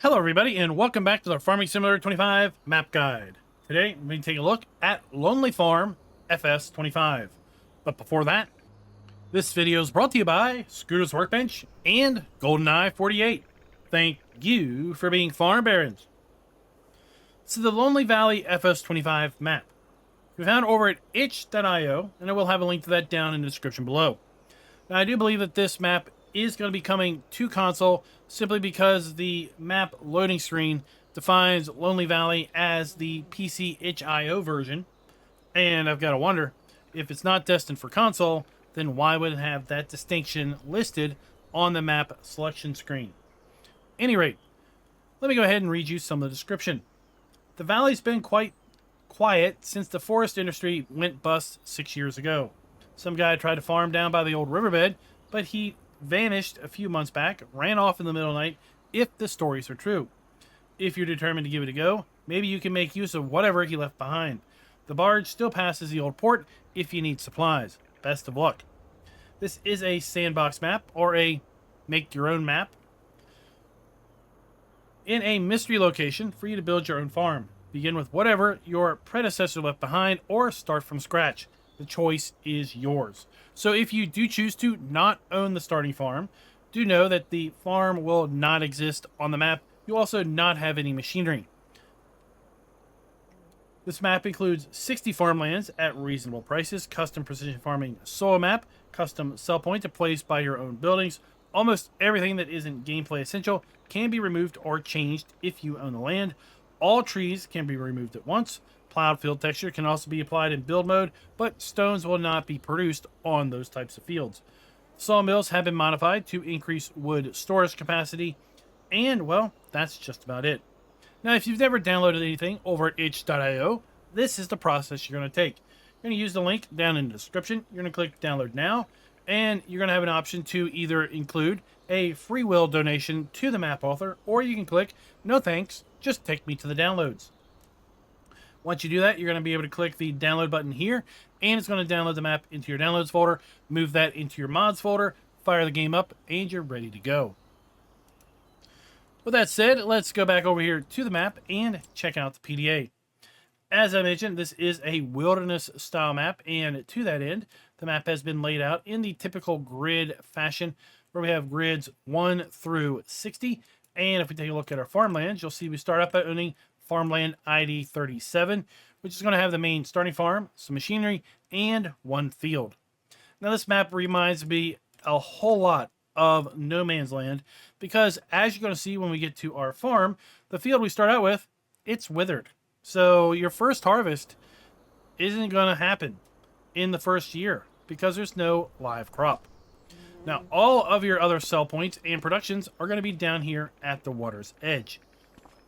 Hello everybody and welcome back to the Farming Simulator 25 map guide. Today we're going to take a look at Lonely Farm FS25. But before that, this video is brought to you by Scooter's Workbench and GoldenEye 48. Thank you for being farm barons. So the Lonely Valley FS25 map we found over at itch.io, and I will have a link to that down in the description below. Now I do believe that this map is going to be coming to console simply because the map loading screen defines Lonely Valley as the PC itch.io version. And I've got to wonder, if it's not destined for console, then why would it have that distinction listed on the map selection screen? At any rate, let me go ahead and read you some of the description. The valley's been quite quiet since the forest industry went bust 6 years ago. Some guy tried to farm down by the old riverbed, but he vanished a few months back, ran off in the middle of the night, if the stories are true. If you're determined to give it a go, maybe you can make use of whatever he left behind. The barge still passes the old port if you need supplies. Best of luck. This is a sandbox map, or a make-your-own map, in a mystery location for you to build your own farm. Begin with whatever your predecessor left behind, or start from scratch. The choice is yours. So if you do choose to not own the starting farm, do know that the farm will not exist on the map. You also not have any machinery. This map includes 60 farmlands at reasonable prices, custom precision farming soil map, custom sell point to place by your own buildings. Almost everything that isn't gameplay essential can be removed or changed if you own the land. All trees can be removed at once. Plowed field texture can also be applied in build mode, but stones will not be produced on those types of fields. Sawmills have been modified to increase wood storage capacity, and, well, that's just about it. Now, if you've never downloaded anything over at itch.io, this is the process you're going to take. You're going to use the link down in the description. You're going to click Download Now, and you're going to have an option to either include a free will donation to the map author, or you can click No Thanks, just take me to the downloads. Once you do that, you're going to be able to click the download button here, and it's going to download the map into your downloads folder, move that into your mods folder, fire the game up, and you're ready to go. With that said, let's go back over here to the map and check out the PDA. As I mentioned, this is a wilderness style map, and to that end, the map has been laid out in the typical grid fashion, where we have grids 1 through 60. And if we take a look at our farmlands, you'll see we start up by owning farmland ID 37, which is going to have the main starting farm, some machinery, and one field. Now this map reminds me a whole lot of No Man's Land, because as you're going to see when we get to our farm, the field we start out with, it's withered. So your first harvest isn't going to happen in the first year because there's no live crop. Now all of your other sell points and productions are going to be down here at the water's edge.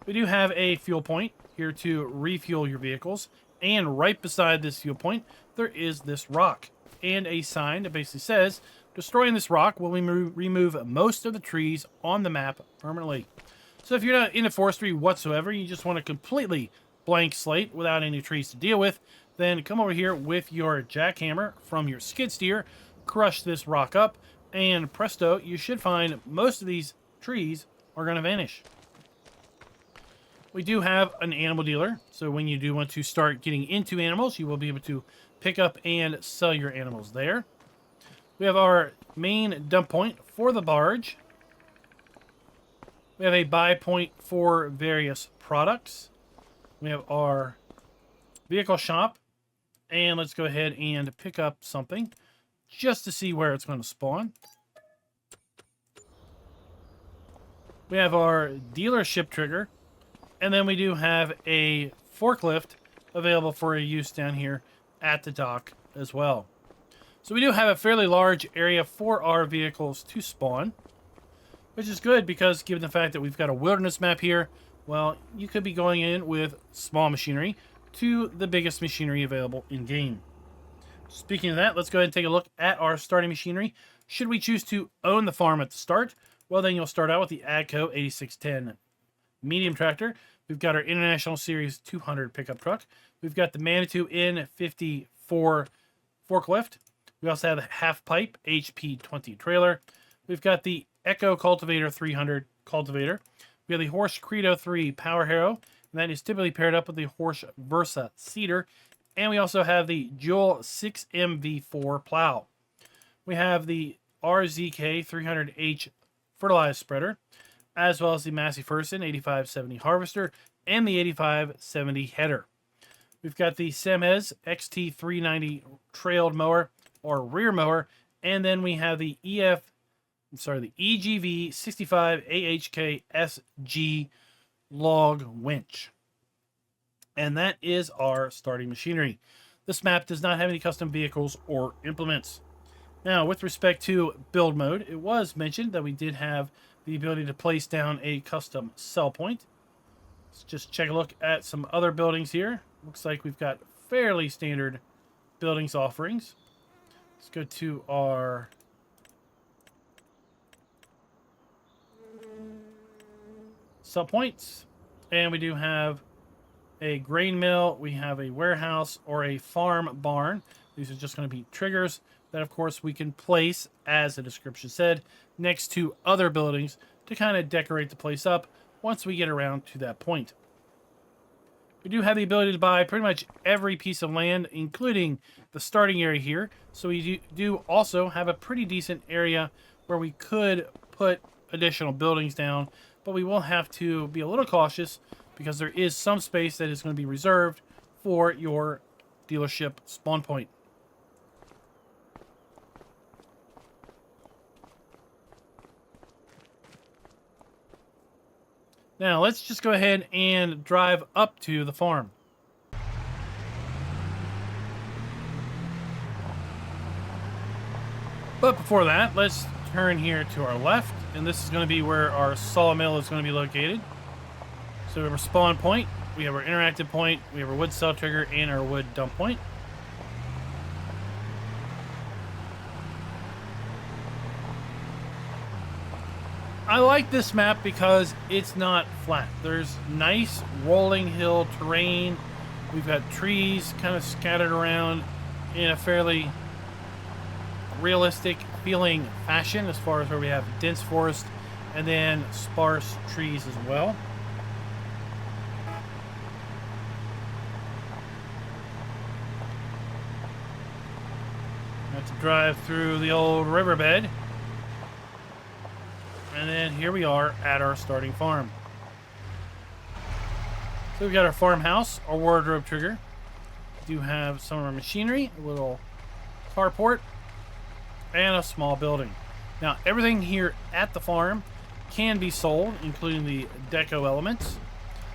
We do have a fuel point here to refuel your vehicles, and right beside this fuel point, there is this rock and a sign that basically says, destroying this rock will remove most of the trees on the map permanently. So if you're not into forestry whatsoever, you just want a completely blank slate without any trees to deal with, then come over here with your jackhammer from your skid steer, crush this rock up, and presto, you should find most of these trees are going to vanish. We do have an animal dealer, so when you do want to start getting into animals, you will be able to pick up and sell your animals there. We have our main dump point for the barge. We have a buy point for various products. We have our vehicle shop, and let's go ahead and pick up something just to see where it's going to spawn. We have our dealership trigger. And then we do have a forklift available for use down here at the dock as well. So we do have a fairly large area for our vehicles to spawn, which is good because given the fact that we've got a wilderness map here, well, you could be going in with small machinery to the biggest machinery available in-game. Speaking of that, let's go ahead and take a look at our starting machinery. Should we choose to own the farm at the start, well, then you'll start out with the AGCO 8610 medium tractor. We've got our International Series 200 pickup truck. We've got the Manitou N54 forklift. We also have the half pipe HP20 trailer. We've got the Echo Cultivator 300 cultivator. We have the Horse Credo 3 Power Harrow, and that is typically paired up with the Horse Versa Cedar. And we also have the Joule 6MV4 Plow. We have the RZK 300H Fertilized Spreader, as well as the Massey Ferguson 8570 Harvester and the 8570 Header. We've got the Semhez XT390 Trailed Mower or Rear Mower, and then we have the the EGV 65 AHK SG Log Winch. And that is our starting machinery. This map does not have any custom vehicles or implements. Now, with respect to build mode, it was mentioned that we did have the ability to place down a custom sell point. Let's just check a look at some other buildings here. Looks like we've got fairly standard buildings offerings. Let's go to our sell points. And we do have a grain mill, we have a warehouse, or a farm barn. These are just going to be triggers that, of course, we can place, as the description said, next to other buildings to kind of decorate the place up once we get around to that point. We do have the ability to buy pretty much every piece of land, including the starting area here. So we do also have a pretty decent area where we could put additional buildings down, but we will have to be a little cautious because there is some space that is going to be reserved for your dealership spawn point. Now, let's just go ahead and drive up to the farm. But before that, let's turn here to our left, and this is going to be where our sawmill is going to be located. So we have our spawn point, we have our interactive point, we have our wood cell trigger, and our wood dump point. I like this map because it's not flat. There's nice rolling hill terrain. We've got trees kind of scattered around in a fairly realistic feeling fashion as far as where we have dense forest and then sparse trees as well. Got to drive through the old riverbed. And then here we are at our starting farm. So we've got our farmhouse, our wardrobe trigger. We do have some of our machinery, a little carport, and a small building. Now, everything here at the farm can be sold, including the deco elements.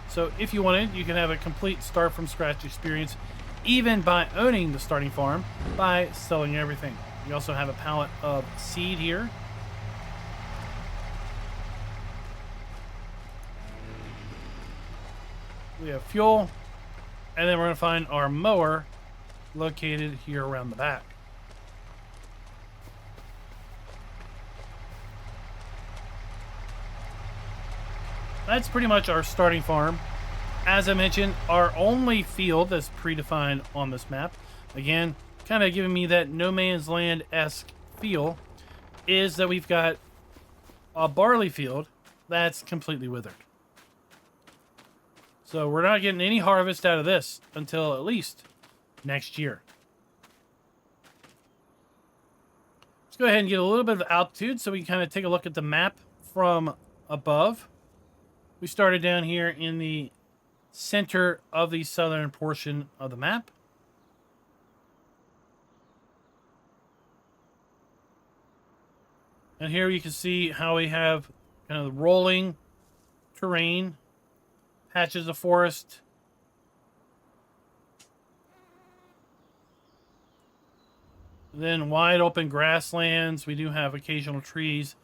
So if you wanted, you can have a complete start from scratch experience, even by owning the starting farm, by selling everything. We also have a pallet of seed here. We have fuel, and then we're going to find our mower located here around the back. That's pretty much our starting farm. As I mentioned, our only field that's predefined on this map, again, kind of giving me that no man's land-esque feel, is that we've got a barley field that's completely withered. So we're not getting any harvest out of this until at least next year. Let's go ahead and get a little bit of altitude so we can kind of take a look at the map from above. We started down here in the center of the southern portion of the map. And here you can see how we have kind of the rolling terrain, patches of forest, then wide open grasslands. We do have occasional trees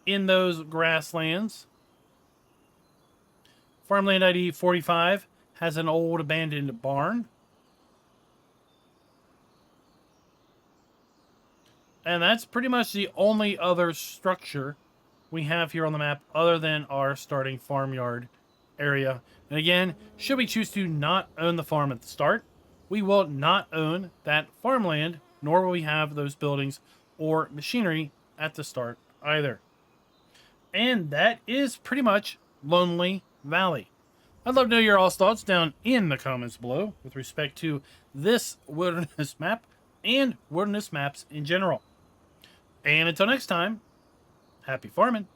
in those grasslands. Farmland ID 45 has an old abandoned barn. And that's pretty much the only other structure we have here on the map other than our starting farmyard area. And again, should we choose to not own the farm at the start, we will not own that farmland, nor will we have those buildings or machinery at the start either. And that is pretty much Lonely Valley. I'd love to know your all's thoughts down in the comments below with respect to this wilderness map and wilderness maps in general. And until next time, happy farming.